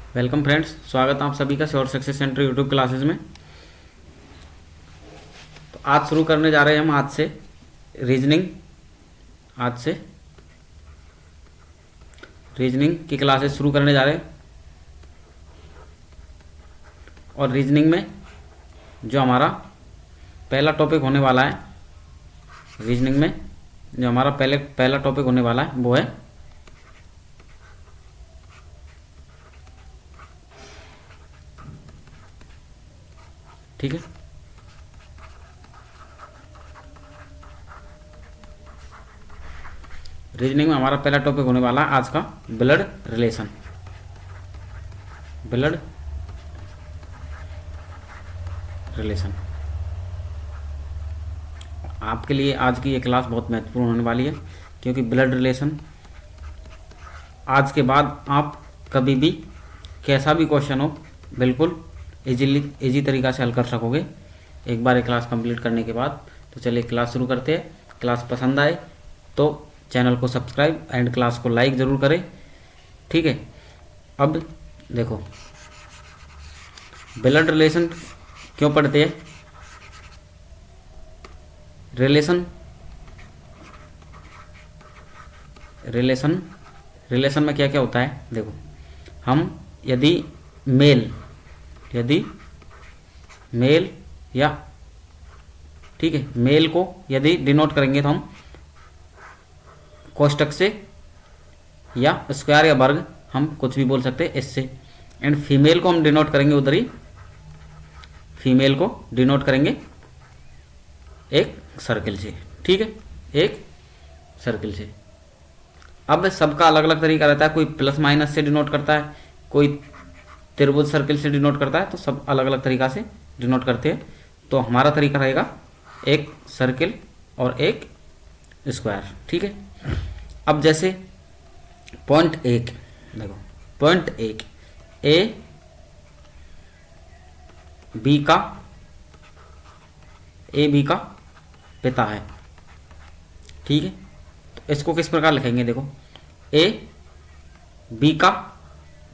Welcome friends, स्वागत है आप सभी का sure success centre YouTube classes में। तो आज शुरू करने जा रहे हैं हम आज से रीजनिंग की क्लासेस शुरू करने जा रहे हैं। और रीजनिंग में जो हमारा पहला टॉपिक होने वाला है, पहला टॉपिक होने वाला है वो है ठीक है। रीजनिंग में हमारा पहला टॉपिक होने वाला है आज का ब्लड रिलेशन। आपके लिए आज की ये क्लास बहुत महत्वपूर्ण होने वाली है, क्योंकि ब्लड रिलेशन आज के बाद आप कभी भी कैसा भी क्वेश्चन हो बिल्कुल इजी तरीक़ा से हल कर सकोगे एक बार ये क्लास कंप्लीट करने के बाद। तो चलिए क्लास शुरू करते हैं। क्लास पसंद आए तो चैनल को सब्सक्राइब एंड क्लास को लाइक ज़रूर करें, ठीक है। अब देखो, ब्लड रिलेशन क्यों पढ़ते हैं? रिलेशन में क्या क्या होता है देखो। हम यदि मेल या ठीक है, मेल को यदि डिनोट करेंगे तो हम कोष्टक से या स्क्वायर या वर्ग, हम कुछ भी बोल सकते हैं इससे। एंड फीमेल को हम डिनोट करेंगे उधर ही, फीमेल को डिनोट करेंगे एक सर्किल से, ठीक है, एक सर्किल से। अब सबका अलग अलग तरीका रहता है, कोई प्लस माइनस से डिनोट करता है, कोई त्रिभुज सर्किल से डिनोट करता है, तो सब अलग अलग तरीका से डिनोट करते हैं। तो हमारा तरीका रहेगा एक सर्किल और एक स्क्वायर, ठीक है। अब जैसे पॉइंट एक देखो, पॉइंट एक ए बी का पिता है, ठीक है। तो इसको किस प्रकार लिखेंगे देखो, ए बी का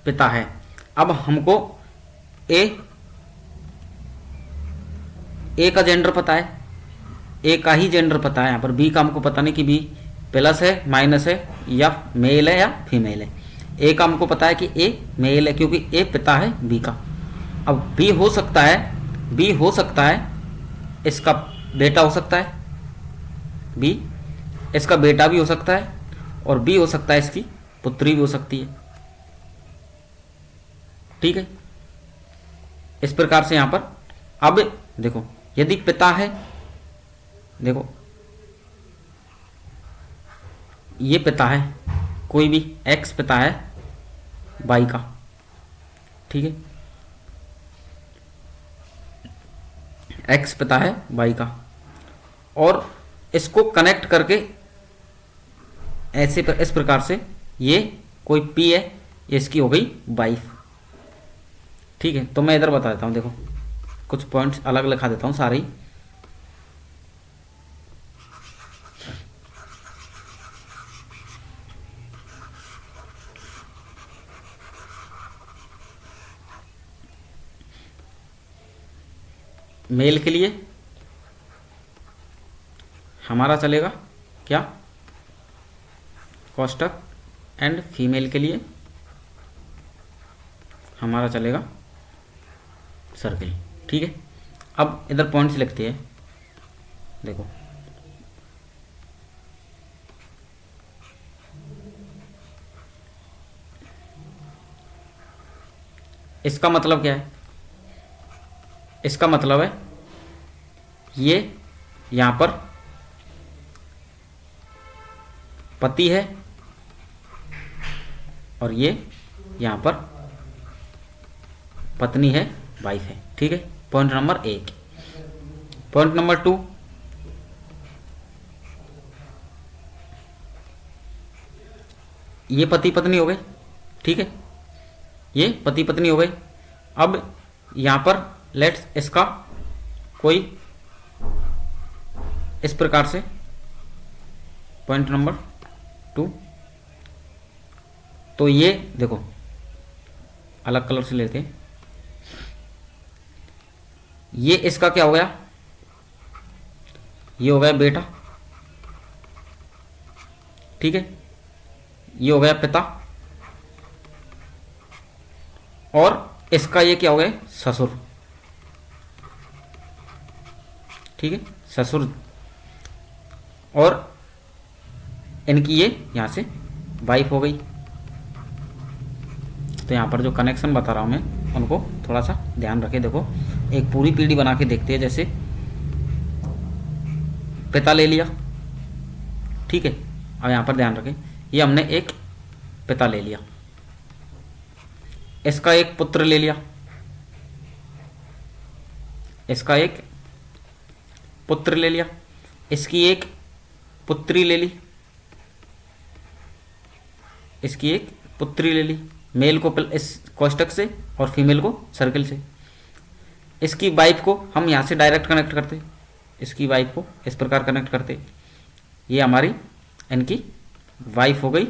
पिता है। अब हमको ए का जेंडर पता है, ए का ही जेंडर पता है। यहाँ पर बी का हमको पता नहीं कि बी प्लस है माइनस है या मेल है या फीमेल है। ए का हमको पता है कि ए मेल है, क्योंकि ए पिता है बी का। अब बी हो सकता है इसका बेटा हो सकता है, बी इसका बेटा भी हो सकता है, और बी हो सकता है इसकी पुत्री भी हो सकती है, ठीक है। इस प्रकार से यहां पर अब देखो, यदि पिता है, देखो ये पिता है, कोई भी एक्स पिता है वाई का, ठीक है, एक्स पिता है वाई का। और इसको कनेक्ट करके ऐसे इस प्रकार से, ये कोई पी है, ये इसकी हो गई वाइफ, ठीक है। तो मैं इधर बता देता हूँ, देखो कुछ पॉइंट्स अलग लिखा देता हूँ सारे ही। मेल के लिए हमारा चलेगा क्या, कोष्टक, एंड फीमेल के लिए हमारा चलेगा सर्किल, ठीक है। अब इधर पॉइंट्स लिखते हैं, देखो इसका मतलब क्या है, इसका मतलब है ये यहां पर पति है और ये यहां पर पत्नी है, वाइफ है, ठीक है। पॉइंट नंबर एक। पॉइंट नंबर टू, ये पति पत्नी हो गए, ठीक है, ये पति पत्नी हो गए। अब यहां पर लेट्स इसका कोई इस प्रकार से, पॉइंट नंबर टू, तो ये देखो अलग कलर से लेके, ये इसका क्या हो गया, ये हो गया बेटा, ठीक है, ये हो गया पिता, और इसका ये क्या हो गया, ससुर, ठीक है, ससुर, और इनकी ये यहां से वाइफ हो गई। तो यहाँ पर जो कनेक्शन बता रहा हूँ मैं, उनको थोड़ा सा ध्यान रखें। देखो एक पूरी पीढ़ी बना के देखते हैं। जैसे पिता ले लिया, ठीक है, अब यहाँ पर ध्यान रखें, ये हमने एक पिता ले लिया, इसका एक पुत्र ले लिया, इसका एक पुत्र ले लिया, इसकी एक पुत्री ले ली, इसकी एक पुत्री ले ली, मेल को इस कोष्टक से और फीमेल को सर्किल से। इसकी वाइफ को हम यहाँ से डायरेक्ट कनेक्ट करते, इसकी वाइफ को इस प्रकार कनेक्ट करते, ये हमारी इनकी वाइफ हो गई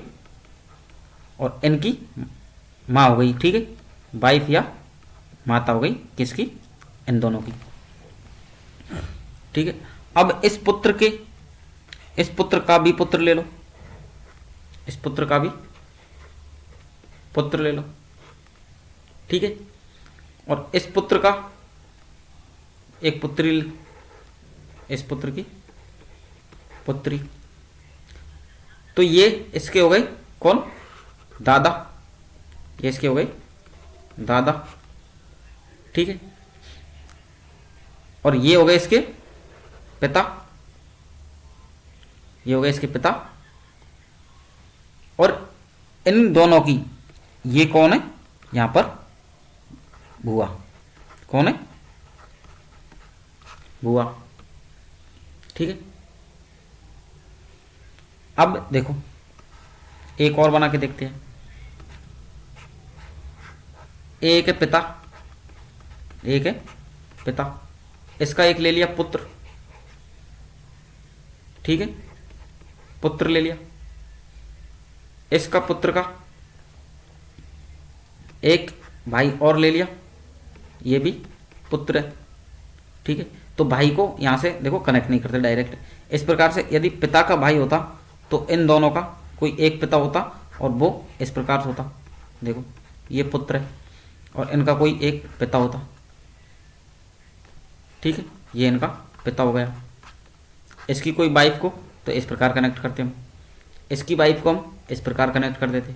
और इनकी माँ हो गई, ठीक है, वाइफ या माता हो गई किसकी, इन दोनों की, ठीक है। अब इस पुत्र का भी पुत्र ले लो, इस पुत्र का भी पुत्र ले लो, ठीक है, और इस पुत्र का एक पुत्री, इस पुत्र की पुत्री। तो ये इसके हो गए कौन, दादा, ये इसके हो गए दादा, ठीक है, और ये हो गए इसके पिता, ये हो गए इसके पिता, और इन दोनों की ये कौन है, यहां पर बुआ, कौन है, बुआ, ठीक है। अब देखो एक और बना के देखते हैं। एक है पिता, एक है पिता, इसका एक ले लिया पुत्र, ठीक है, पुत्र ले लिया, इसका पुत्र का एक भाई और ले लिया, ये भी पुत्र है, ठीक है। तो भाई को यहां से देखो कनेक्ट नहीं करते डायरेक्ट, इस प्रकार से यदि पिता का भाई होता तो इन दोनों का कोई एक पिता होता और वो इस प्रकार से होता, देखो ये पुत्र है और इनका कोई एक पिता होता, ठीक है, ये इनका पिता हो गया। इसकी कोई वाइफ को तो इस प्रकार कनेक्ट करते हम, इसकी वाइफ को हम इस प्रकार कनेक्ट कर देते,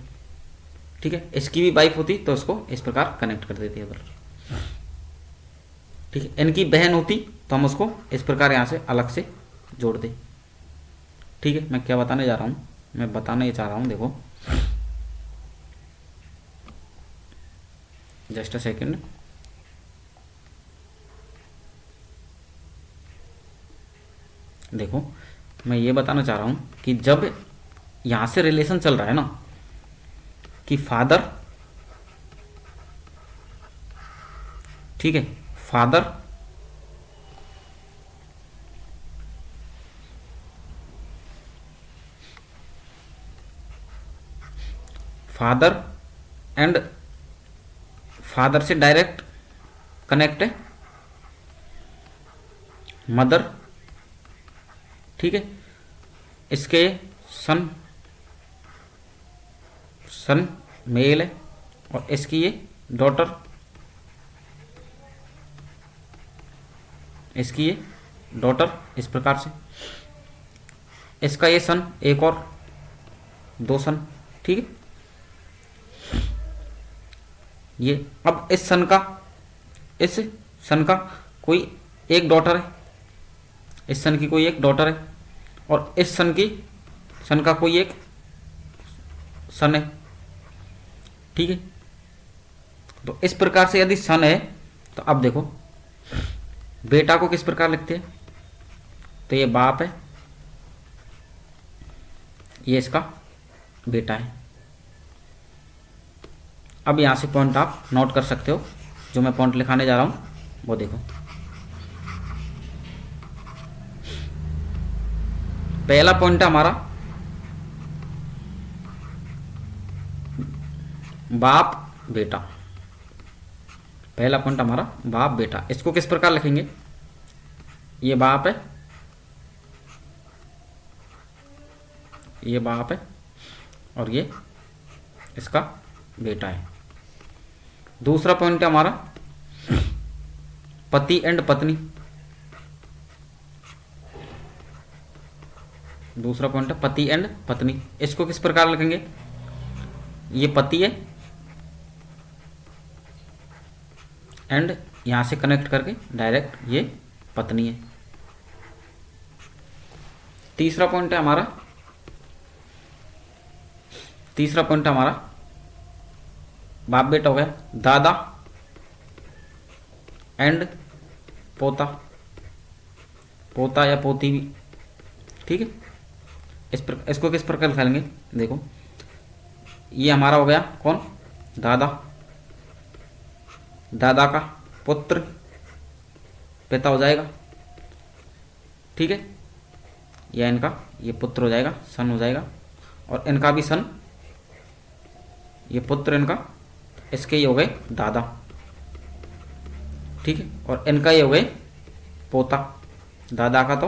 ठीक है, इसकी भी वाइफ होती तो उसको इस प्रकार कनेक्ट कर देते उधर, ठीक है। इनकी बहन होती तो हम उसको इस प्रकार यहाँ से अलग से जोड़ दें, ठीक है। मैं क्या बताने जा रहा हूँ, मैं बताना ये चाह रहा हूँ, देखो जस्ट अ सेकेंड, देखो मैं ये बताना चाह रहा हूँ कि जब यहाँ से रिलेशन चल रहा है ना कि फादर, ठीक है, फादर फादर एंड फादर से डायरेक्ट कनेक्ट है मदर, ठीक है, इसके सन मेल है और इसकी ये डॉटर, इसकी ये डॉटर, इस प्रकार से इसका ये सन, एक और दो सन, ठीक है। ये अब इस सन का कोई एक डॉटर है, इस सन की कोई एक डॉटर है और इस सन का कोई एक सन है, ठीक है। तो इस प्रकार से यदि सन है तो अब देखो बेटा को किस प्रकार लिखते हैं, तो ये बाप है, ये इसका बेटा है। अब यहां से पॉइंट आप नोट कर सकते हो, जो मैं पॉइंट लिखाने जा रहा हूं वो देखो। पहला पॉइंट है हमारा बाप बेटा, पहला पॉइंट हमारा बाप बेटा। इसको किस प्रकार लिखेंगे, ये बाप है, ये बाप है और ये इसका बेटा है। दूसरा पॉइंट है हमारा पति एंड पत्नी। दूसरा पॉइंट है पति एंड पत्नी। इसको किस प्रकार लिखेंगे, ये पति है एंड यहां से कनेक्ट करके डायरेक्ट ये पत्नी है। तीसरा पॉइंट है हमारा बाप बेटा हो गया, दादा एंड पोता, पोता या पोती भी, ठीक है। इसको किस प्रकार लिखेंगे, देखो ये हमारा हो गया कौन, दादा, दादा का पुत्र पिता हो जाएगा, ठीक है। या इनका ये पुत्र हो जाएगा, सन हो जाएगा, और इनका भी सन, ये पुत्र इनका, इसके ये हो गए दादा, ठीक है। और इनका ये हो गए पोता, दादा का तो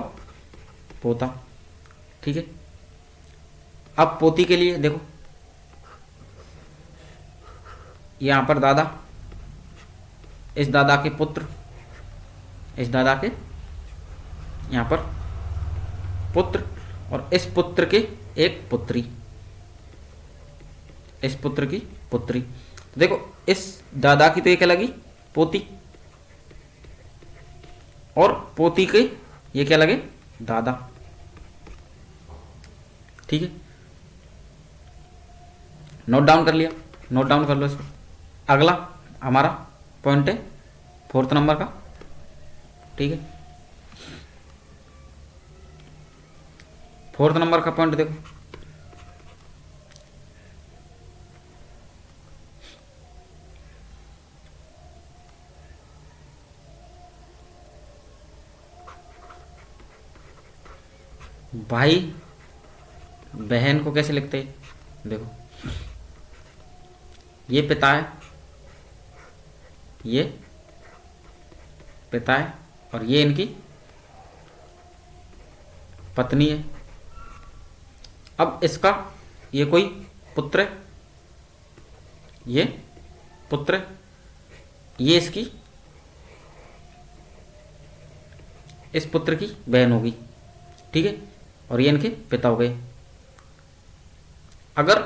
पोता, ठीक है। अब पोती के लिए देखो, यहां पर दादा, इस दादा के पुत्र, इस दादा के यहां पर पुत्र, और इस पुत्र के एक पुत्री, इस पुत्र की पुत्री। तो देखो इस दादा की तो ये क्या लगी, पोती, और पोती के ये क्या लगे, दादा, ठीक है। नोट डाउन कर लिया, नोट डाउन कर लो इसको। अगला हमारा पॉइंट है 4th नंबर का, ठीक है। 4th नंबर का पॉइंट देखो, भाई बहन को कैसे लिखते हैं, देखो ये पिता है, ये पिता है, और ये इनकी पत्नी है। अब इसका ये कोई पुत्र है, ये पुत्र है, ये इसकी, इस पुत्र की बहन होगी, ठीक है। और ये इनके पिता हो गए। अगर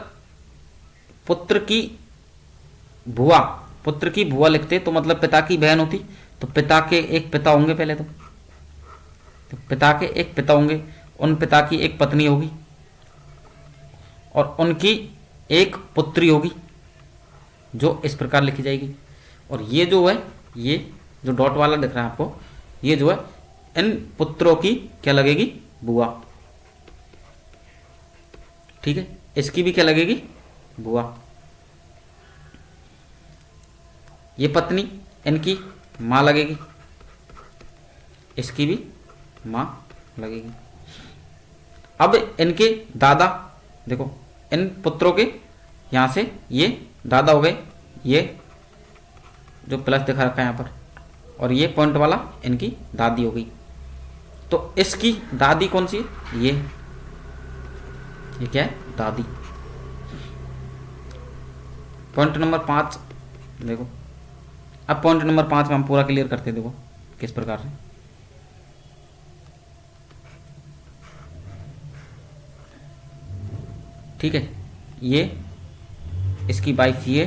पुत्र की बुआ, पुत्र की बुआ लिखते तो मतलब पिता की बहन होती, तो पिता के एक पिता होंगे पहले, तो पिता के एक पिता होंगे, उन पिता की एक पत्नी होगी और उनकी एक पुत्री होगी, जो इस प्रकार लिखी जाएगी। और ये जो है, ये जो डॉट वाला दिख रहा है आपको, ये जो है इन पुत्रों की क्या लगेगी, बुआ, ठीक है। इसकी भी क्या लगेगी, बुआ। ये पत्नी, इनकी माँ लगेगी, इसकी भी माँ लगेगी। अब इनके दादा, देखो इन पुत्रों के यहां से ये दादा हो गए, ये जो प्लस दिखा रखा है यहां पर, और ये पॉइंट वाला इनकी दादी हो गई। तो इसकी दादी कौन सी है, ये क्या है, दादी। पॉइंट नंबर 5 देखो, अब पॉइंट नंबर 5 में हम पूरा क्लियर करते हैं, देखो किस प्रकार से। ठीक है, ये इसकी वाइफ, ये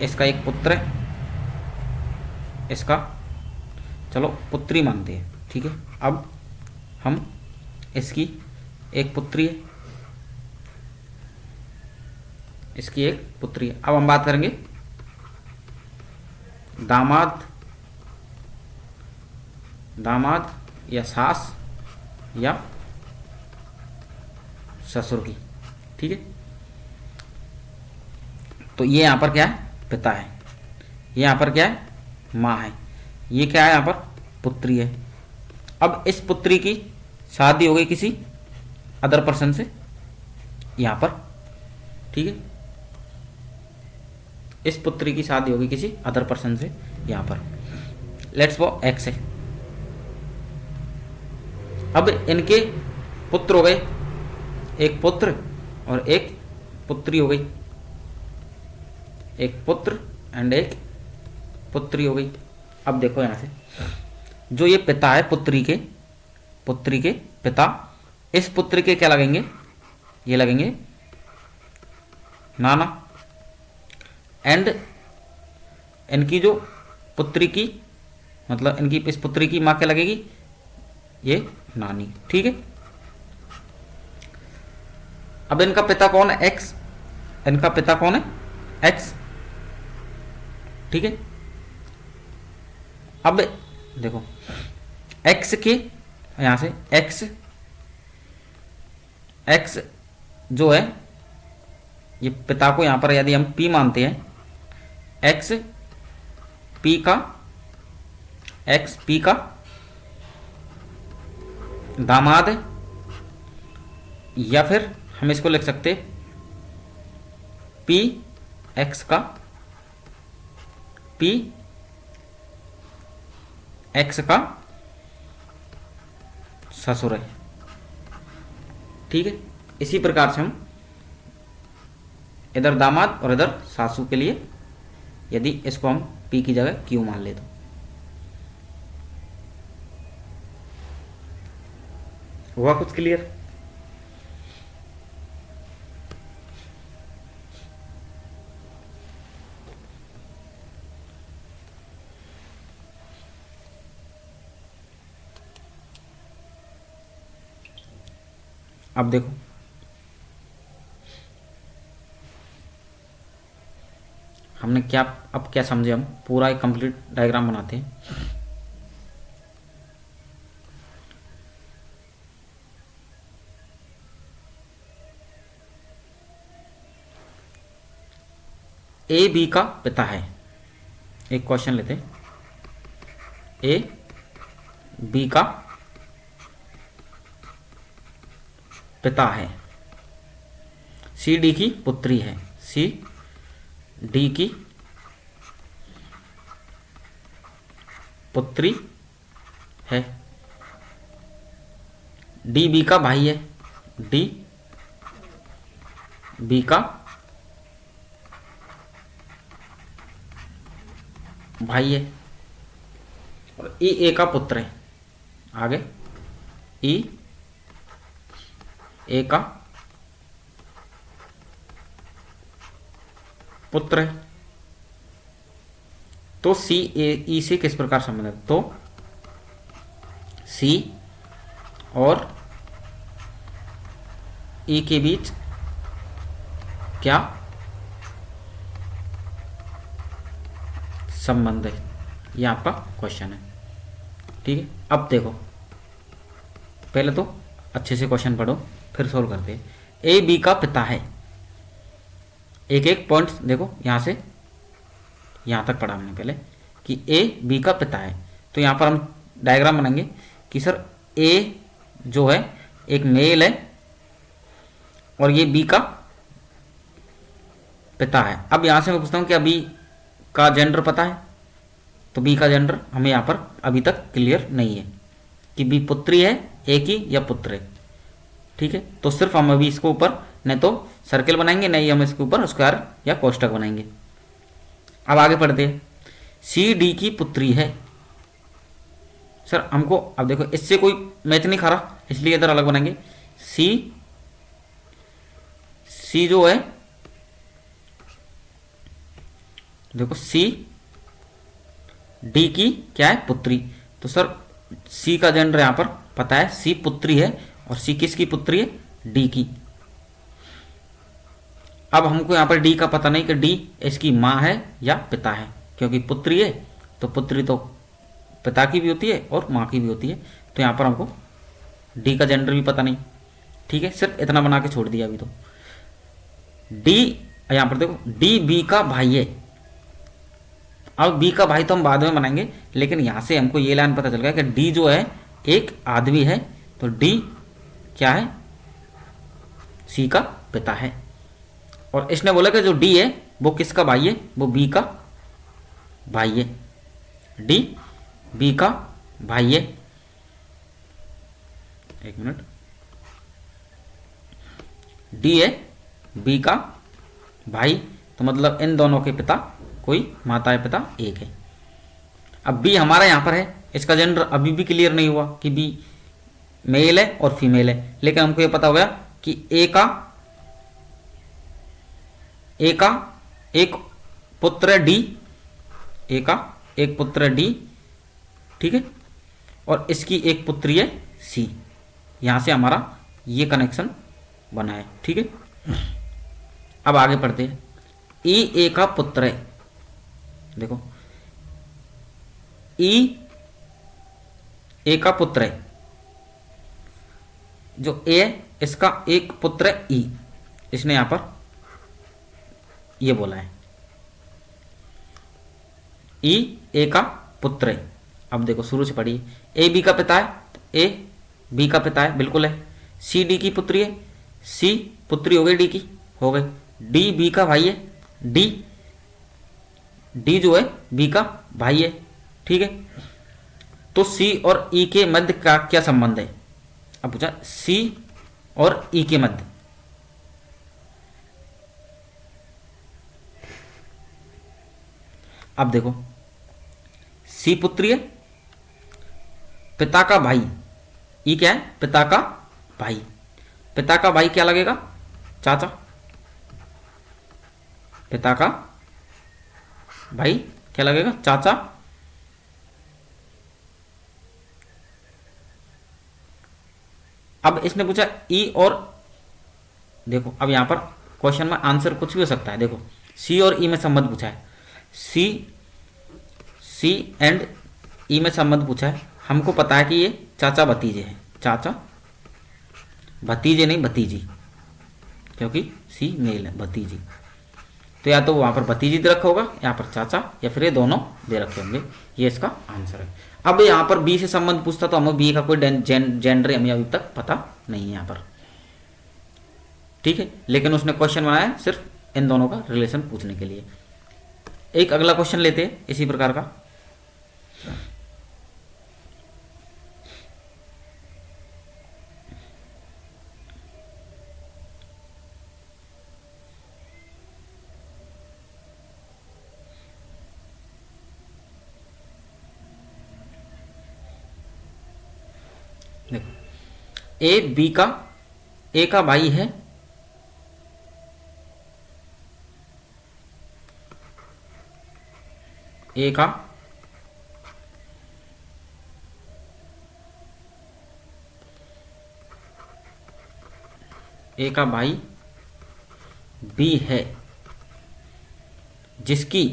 इसका एक पुत्र है, इसका चलो पुत्री मानते हैं, ठीक है। अब हम इसकी एक पुत्री है, इसकी एक पुत्री है। अब हम बात करेंगे दामाद, दामाद या सास या ससुर की, ठीक है। तो ये यहां पर क्या है, पिता है, ये यहां पर क्या है, माँ है, ये क्या है, यहां पर पुत्री है। अब इस पुत्री की शादी हो गई किसी अदर पर्सन से यहां पर, ठीक है। इस पुत्री की शादी होगी किसी अदर पर्सन से यहाँ पर। लेट्स वो एक्स है। अब इनके पुत्र हो गए, एक पुत्र और एक पुत्री हो गई, एक पुत्र एंड एक पुत्री हो गई। अब देखो यहाँ से जो ये पिता है पुत्री के पिता, इस पुत्री के क्या लगेंगे, ये लगेंगे नाना, एंड इनकी जो पुत्री की मतलब इनकी इस पुत्री की माँ क्या लगेगी, ये नानी। ठीक है। अब इनका पिता कौन है, एक्स, इनका पिता कौन है, एक्स। ठीक है। अब देखो एक्स के यहां से एक्स जो है ये पिता को यहां पर यदि हम पी मानते हैं, एक्स पी का दामाद है, या फिर हम इसको लिख सकते पी एक्स का ससुर है। ठीक है। इसी प्रकार से हम इधर दामाद और इधर सासू के लिए यदि इसको हम पी की जगह क्यू मान ले तो हुआ कुछ क्लियर। अब देखो हमने क्या, अब क्या समझे, हम पूरा एक कंप्लीट डायग्राम बनाते हैं। ए बी का पिता है, एक क्वेश्चन लेते हैं। ए बी का पिता है, सी डी की पुत्री है, सी डी की पुत्री है, डी बी का भाई है, डी बी का भाई है, और ई ए का पुत्र है। आगे ई ए का पुत्र है। तो सी ए ई से किस प्रकार संबंध है, तो सी और ई के बीच क्या संबंध है, ये आपका क्वेश्चन है। ठीक है। अब देखो पहले तो अच्छे से क्वेश्चन पढ़ो फिर सोल्व करते हैं। ए बी का पिता है, एक एक पॉइंट देखो, यहां से यहां तक पढ़ा हमने पहले कि ए बी का पिता है। तो यहां पर हम डायग्राम बनाएंगे कि सर ए जो है एक मेल है और ये बी का पिता है। अब यहां से मैं पूछता हूं कि बी का जेंडर पता है, तो बी का जेंडर हमें यहां पर अभी तक क्लियर नहीं है कि बी पुत्री है ए की या पुत्र है। ठीक है। तो सिर्फ हम अभी इसको ऊपर नहीं तो सर्किल बनाएंगे, नहीं हम इसके ऊपर स्क्वायर या कोष्टक बनाएंगे। अब आगे पढ़ते हैं। सी डी की पुत्री है, सर हमको अब देखो इससे कोई मैच नहीं खा रहा इसलिए इधर अलग बनाएंगे। सी जो है देखो सी डी की क्या है, पुत्री। तो सर सी का जेंडर यहां पर पता है, सी पुत्री है, और सी किसकी पुत्री है, डी की। अब हमको यहां पर डी का पता नहीं कि डी इसकी मां है या पिता है, क्योंकि पुत्री है तो पुत्री तो पिता की भी होती है और मां की भी होती है। तो यहां पर हमको डी का जेंडर भी पता नहीं। ठीक है। सिर्फ इतना बना के छोड़ दिया अभी। तो डी यहां पर देखो डी बी का भाई है। अब बी का भाई तो हम बाद में बनाएंगे, लेकिन यहां से हमको ये लाइन पता चल गया कि डी जो है एक आदमी है, तो डी क्या है, सी का पिता है। और इसने बोला कि जो डी है वो किसका भाई है? वो बी का भाई है। डी बी का भाई है। एक मिनट, डी है बी का भाई, तो मतलब इन दोनों के पिता कोई, माता है पिता एक है। अब बी हमारा यहां पर है, इसका जेंडर अभी भी क्लियर नहीं हुआ कि बी मेल है और फीमेल है, लेकिन हमको ये पता हो गया कि ए का एक पुत्र है डी, ए का एक पुत्र है डी, ठीक है, और इसकी एक पुत्री है सी। यहां से हमारा ये कनेक्शन बना है, ठीक है। अब आगे पढ़ते हैं। ई ए का पुत्र है, देखो ई ए का पुत्र है, जो ए है इसका एक पुत्र है ई, इसने यहां पर ये बोला है ई ए का पुत्र है। अब देखो शुरू से पढ़िए, ए बी का पिता है, तो ए बी का पिता है, बिल्कुल है। सी डी की पुत्री है, सी पुत्री हो गई डी की, हो गई। डी बी का भाई है, डी डी जो है बी का भाई है, ठीक है। तो सी और ई के मध्य का क्या संबंध है? अब पूछा सी और ई के मध्य, अब देखो सी पुत्री है, पिता का भाई, ई क्या है? पिता का भाई। पिता का भाई क्या लगेगा? चाचा। पिता का भाई क्या लगेगा? चाचा। अब इसने पूछा ई और, देखो अब यहां पर क्वेश्चन में आंसर कुछ भी हो सकता है। देखो सी और ई में संबंध पूछा है, सी एंड ई में संबंध पूछा है। हमको पता है कि ये चाचा भतीजे हैं, चाचा भतीजे नहीं भतीजी, क्योंकि सी मेल है, भतीजी। तो या तो वहां पर भतीजी दे रखा होगा, यहाँ पर चाचा, या फिर ये दोनों दे रखे होंगे। ये इसका आंसर है। अब यहाँ पर बी से संबंध पूछता तो हमें बी का कोई जेंडर हमें अभी तक पता नहीं है यहाँ पर, ठीक है। लेकिन उसने क्वेश्चन बनाया सिर्फ इन दोनों का रिलेशन पूछने के लिए। एक अगला क्वेश्चन लेते हैं इसी प्रकार का। देखो ए बी का, ए का भाई है, ए का ए का भाई बी है, जिसकी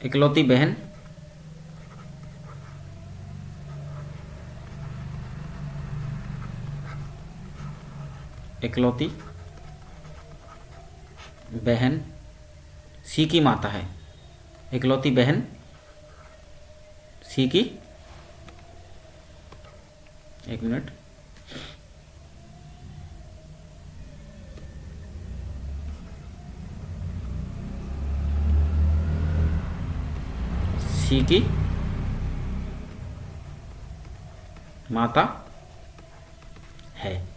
इकलौती बहन सी की माता है। इकलौती बहन सी की, एक मिनट, सी की माता है।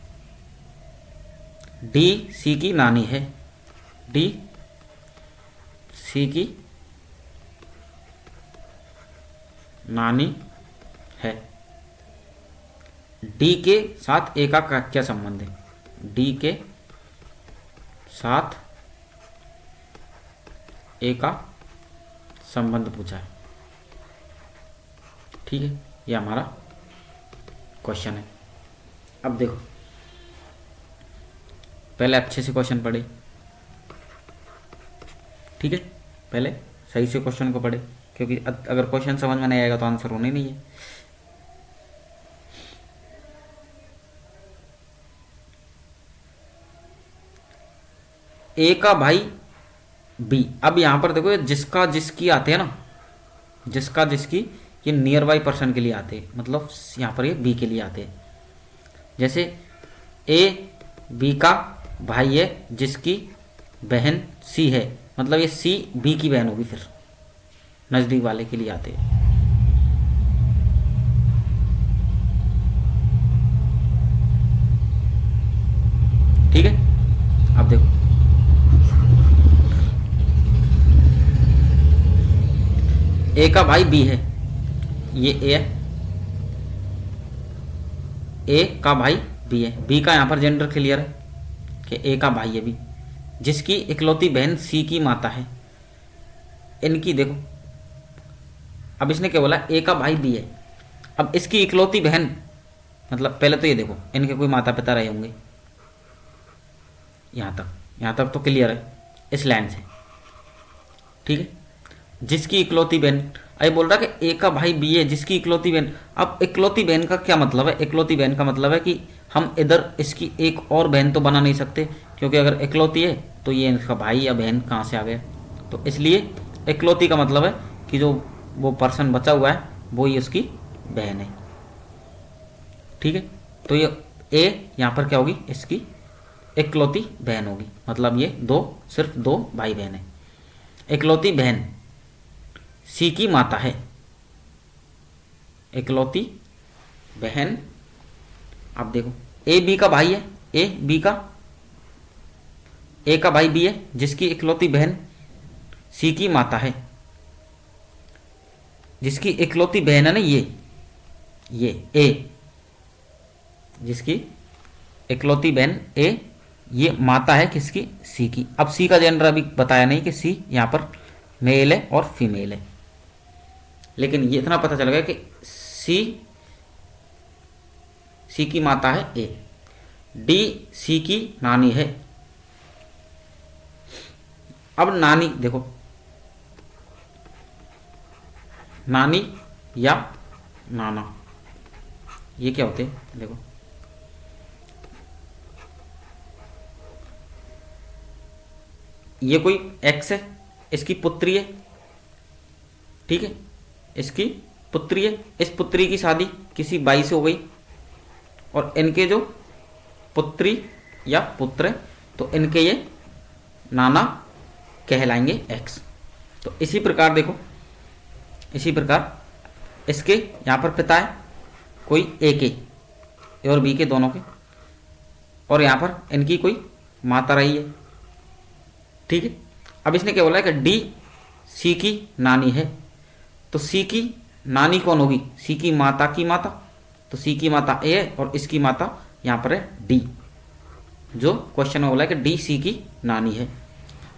डी सी की नानी है, डी सी की नानी है। डी के साथ ए का क्या संबंध है? डी के साथ ए का संबंध पूछा है, ठीक है। ये हमारा क्वेश्चन है। अब देखो पहले अच्छे से क्वेश्चन पढ़े, ठीक है, पहले सही से क्वेश्चन को पढ़े, क्योंकि अगर क्वेश्चन समझ में नहीं आएगा तो आंसर होने नहीं है। ए का भाई बी, अब यहां पर देखो जिसका जिसकी आते हैं ना, जिसका जिसकी, ये नियर बाई पर्सन के लिए आते हैं, मतलब यहां पर ये बी के लिए आते हैं। जैसे ए बी का भाई है जिसकी बहन सी है, मतलब ये सी बी की बहन होगी। फिर नज़दीक वाले के लिए आते हैं। ठीक है, अब देखो ए का भाई बी है, ये ए है, ए का भाई बी है, बी का यहाँ पर जेंडर क्लियर है कि ए का भाई है बी, जिसकी इकलौती बहन सी की माता है। इनकी देखो, अब इसने क्या बोला, ए का भाई बी है। अब इसकी इकलौती बहन, मतलब पहले तो ये देखो इनके कोई माता पिता रहे होंगे, यहाँ तक तो क्लियर है इस लाइन से। ठीक है, जिसकी इकलौती बहन, अरे बोल रहा कि ए का भाई बी है जिसकी इकलौती बहन। अब इकलौती बहन का क्या मतलब है? इकलौती बहन का मतलब है कि हम इधर इसकी एक और बहन तो बना नहीं सकते, क्योंकि अगर इकलौती है तो ये इसका भाई या बहन कहाँ से आ गया। तो इसलिए इकलौती का मतलब है कि जो वो पर्सन बचा हुआ है वो ही उसकी बहन है। ठीक है, तो ये ए यहाँ पर क्या होगी, इसकी इकलौती बहन होगी, मतलब ये सिर्फ दो भाई बहन है। इकलौती बहन सी की माता है, इकलौती बहन। अब देखो ए बी का भाई है, ए का भाई बी है जिसकी इकलौती बहन सी की माता है, जिसकी इकलौती बहन है ना ये ए, जिसकी इकलौती बहन ए, ये माता है किसकी, सी की। अब सी का जेंडर अभी बताया नहीं कि सी यहाँ पर मेल है और फीमेल है, लेकिन ये इतना पता चल गया कि सी की माता है ए, डी सी की नानी है। अब नानी देखो, नानी या नाना ये क्या होते हैं, देखो ये कोई एक्स है, इसकी पुत्री है। ठीक है, इसकी पुत्री है, इस पुत्री की शादी किसी बाई से हो गई, और इनके जो पुत्री या पुत्र है तो इनके ये नाना कहलाएंगे एक्स। तो इसी प्रकार देखो, इसी प्रकार इसके यहाँ पर पिता है कोई ए के, ए और बी के दोनों के, और यहाँ पर इनकी कोई माता रही है। ठीक है, अब इसने क्या बोला है कि डी सी की नानी है, तो सी की नानी कौन होगी, सी की माता की माता, तो सी की माता ए है और इसकी माता यहाँ पर है डी। जो क्वेश्चन में बोला है कि डी सी की नानी है,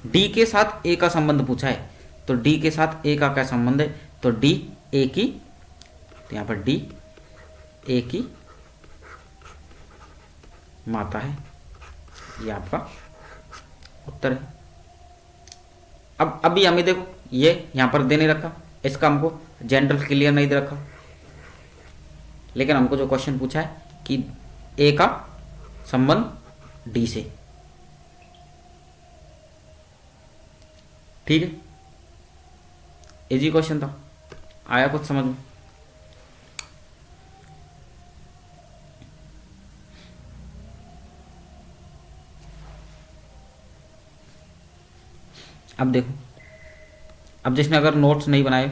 डी के साथ ए का संबंध पूछा है, तो डी के साथ ए का क्या संबंध है, तो डी ए की, तो यहाँ पर डी ए की माता है, ये आपका उत्तर है। अब अभी हमें देखो ये यहाँ पर दे नहीं रखा, इसका हमको जेंडर क्लियर नहीं दे रखा, लेकिन हमको जो क्वेश्चन पूछा है कि ए का संबंध डी से। ठीक है, इजी क्वेश्चन था, आया कुछ समझ में? अब देखो, अब जिसने अगर नोट्स नहीं बनाए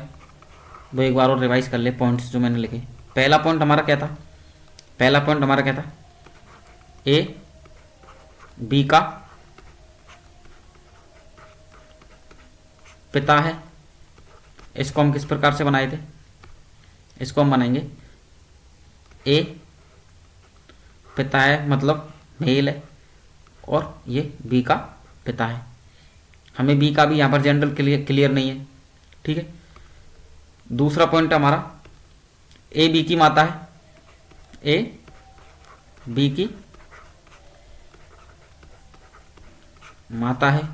वो एक बार और रिवाइज कर ले पॉइंट्स जो मैंने लिखे। पहला पॉइंट हमारा क्या था, ए बी का पिता है। इसको हम किस प्रकार से बनाए थे, इसको हम बनाएंगे ए पिता है मतलब मेल है, और ये बी का पिता है। हमें बी का भी यहाँ पर जेंडर क्लियर नहीं है। ठीक है, दूसरा पॉइंट हमारा ए बी की माता है, ए बी की माता है।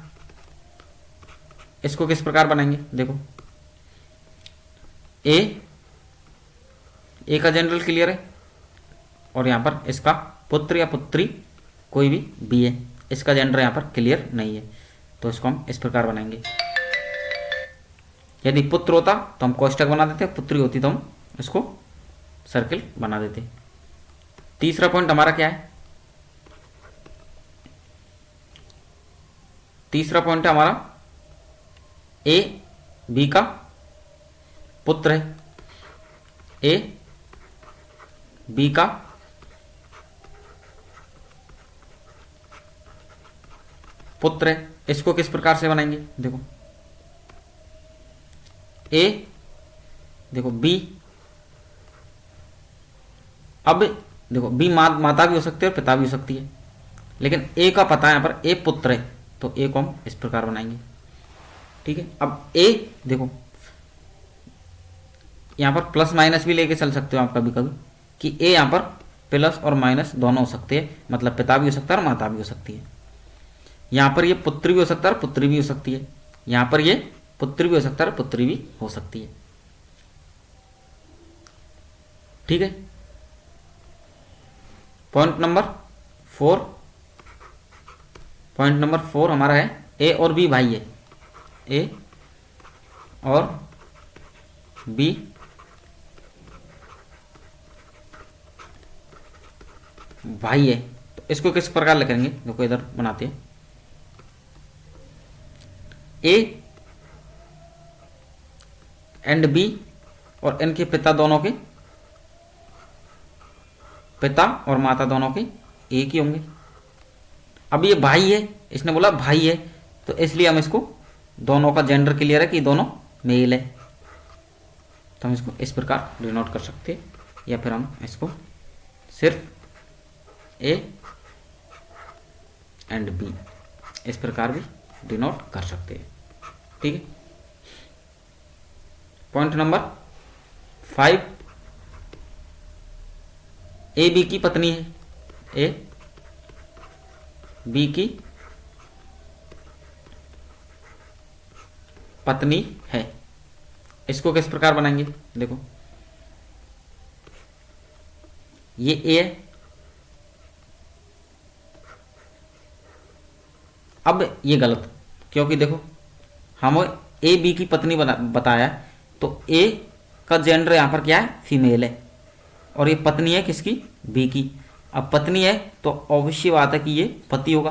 इसको किस प्रकार बनाएंगे, देखो ए का जेंडर क्लियर है, और यहाँ पर इसका पुत्र या पुत्री कोई भी बी है, इसका जेंडर यहाँ पर क्लियर नहीं है, तो इसको हम इस प्रकार बनाएंगे। यदि पुत्र होता तो हम कोष्टक बना देते, पुत्री होती तो हम इसको सर्किल बना देते। तीसरा पॉइंट हमारा क्या है, तीसरा पॉइंट है हमारा ए बी का पुत्र है, ए बी का पुत्र है। इसको किस प्रकार से बनाएंगे, देखो ए, देखो बी, अब देखो बी माता भी हो सकती है और पिता भी हो सकती है, लेकिन ए का पता है यहाँ पर, ए पुत्र है, तो ए को हम इस प्रकार बनाएंगे। ठीक है, अब ए देखो यहाँ पर प्लस माइनस भी लेके चल सकते हो आप कभी कभी, कि ए यहाँ पर प्लस और माइनस दोनों हो सकते हैं, मतलब पिता भी हो सकता है और माता भी हो सकती है। यहाँ पर ये पुत्र भी हो सकता है और पुत्री भी हो सकती है, यहाँ पर ये पुत्र भी हो सकता है और पुत्री भी हो सकती है। ठीक है, पॉइंट नंबर 4, पॉइंट नंबर 4 हमारा है ए और बी भाई है, ए और बी भाई है, तो इसको किस प्रकार लिखेंगे, देखो इधर बनाते हैं, ए एंड बी और इनके पिता दोनों के, पिता और माता दोनों के एक ही होंगे। अब ये भाई है, इसने बोला भाई है, तो इसलिए हम इसको दोनों का जेंडर क्लियर है कि दोनों मेल है, तो हम इसको इस प्रकार डिनोट कर सकते हैं, या फिर हम इसको सिर्फ ए एंड बी इस प्रकार भी डिनोट कर सकते हैं। ठीक है, पॉइंट नंबर 5, ए बी की पत्नी है, ए बी की पत्नी है, इसको किस प्रकार बनाएंगे, देखो ये ए है, अब ये गलत, क्योंकि देखो हम ए बी की पत्नी बताया, तो ए का जेंडर यहाँ पर क्या है, फीमेल है, और ये पत्नी है किसकी, बी की। अब पत्नी है तो ऑब्वियसली बात है कि ये पति होगा,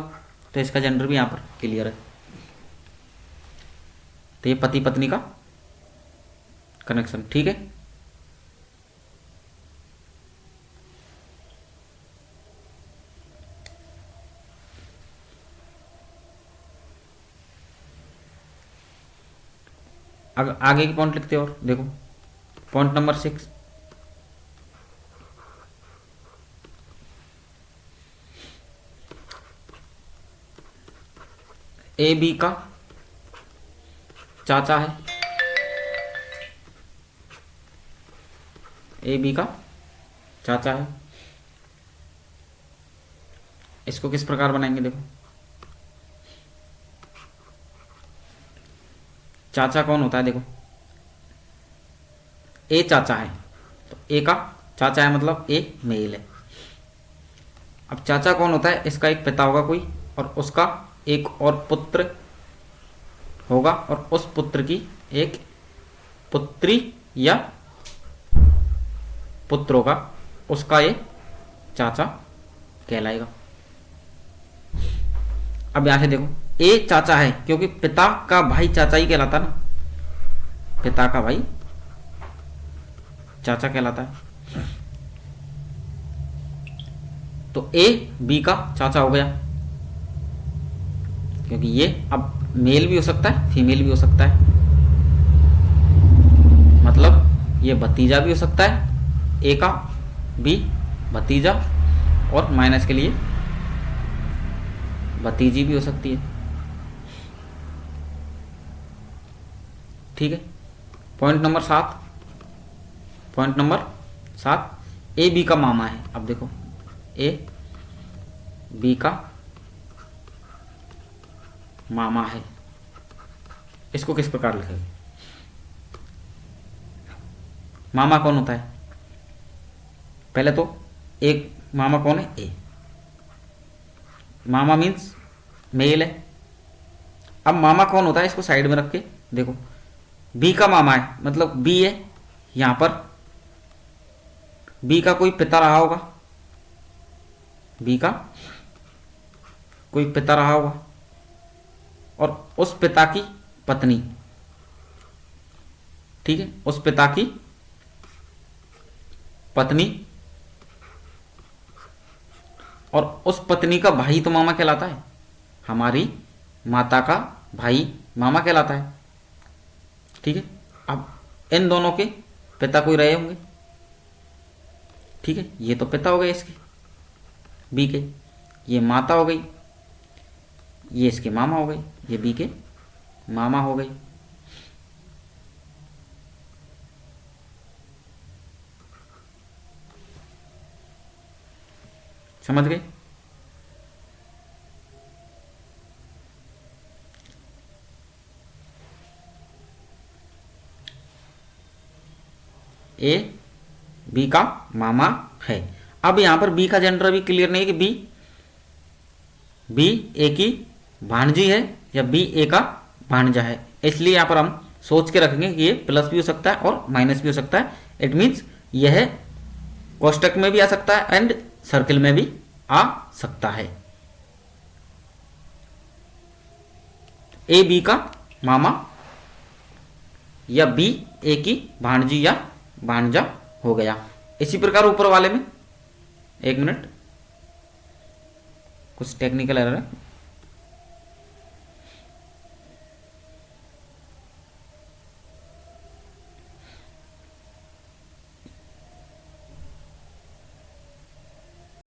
तो इसका जेंडर भी यहाँ पर क्लियर है, तो ये पति पत्नी का कनेक्शन। ठीक है, आगे की पॉइंट लिखते हैं, और देखो पॉइंट नंबर 6, ए बी का चाचा है, ए बी का चाचा है, इसको किस प्रकार बनाएंगे, देखो चाचा कौन होता है, देखो ए चाचा है, तो ए का चाचा है मतलब ए मेल है। अब चाचा कौन होता है, इसका एक पिता होगा कोई, और उसका एक और पुत्र होगा, और उस पुत्र की एक पुत्री या पुत्र होगा, उसका ये चाचा कहलाएगा। अब यहां से देखो ए चाचा है, क्योंकि पिता का भाई चाचा ही कहलाता ना, पिता का भाई चाचा कहलाता है, तो ए बी का चाचा हो गया, क्योंकि ये अब मेल भी हो सकता है फीमेल भी हो सकता है, मतलब ये भतीजा भी हो सकता है, ए का बी भतीजा, और माइनस के लिए भतीजी भी हो सकती है। ठीक है, point number 7, point number 7 A B का मामा है। अब देखो ए बी का मामा है, इसको किस प्रकार लिखेंगे, मामा कौन होता है, पहले तो एक मामा कौन है, ए, मामा मीन्स मेल है। अब मामा कौन होता है, इसको साइड में रख के देखो, बी का मामा है मतलब बी है, यहां पर बी का कोई पिता रहा होगा, बी का कोई पिता रहा होगा, और उस पिता की पत्नी, ठीक है, उस पिता की पत्नी और उस पत्नी का भाई तो मामा कहलाता है, हमारी माता का भाई मामा कहलाता है, ठीक है। अब इन दोनों के पिता कोई रहे होंगे, ठीक है, ये तो पिता हो गए इसके बी के, ये माता हो गई, ये इसके मामा हो गए, ये बी के मामा हो गए। समझ गए? ए बी का मामा है। अब यहां पर बी का जेंडर अभी क्लियर नहीं है कि बी ए की भांजी है या बी ए का भांजा है, इसलिए यहां पर हम सोच के रखेंगे कि ये प्लस भी हो सकता है और माइनस भी हो सकता है। इट मीन्स यह कोष्टक में भी आ सकता है एंड सर्किल में भी आ सकता है। ए बी का मामा या बी ए की भांजी या भांजा हो गया। इसी प्रकार ऊपर वाले में, एक मिनट, कुछ टेक्निकल एरर है।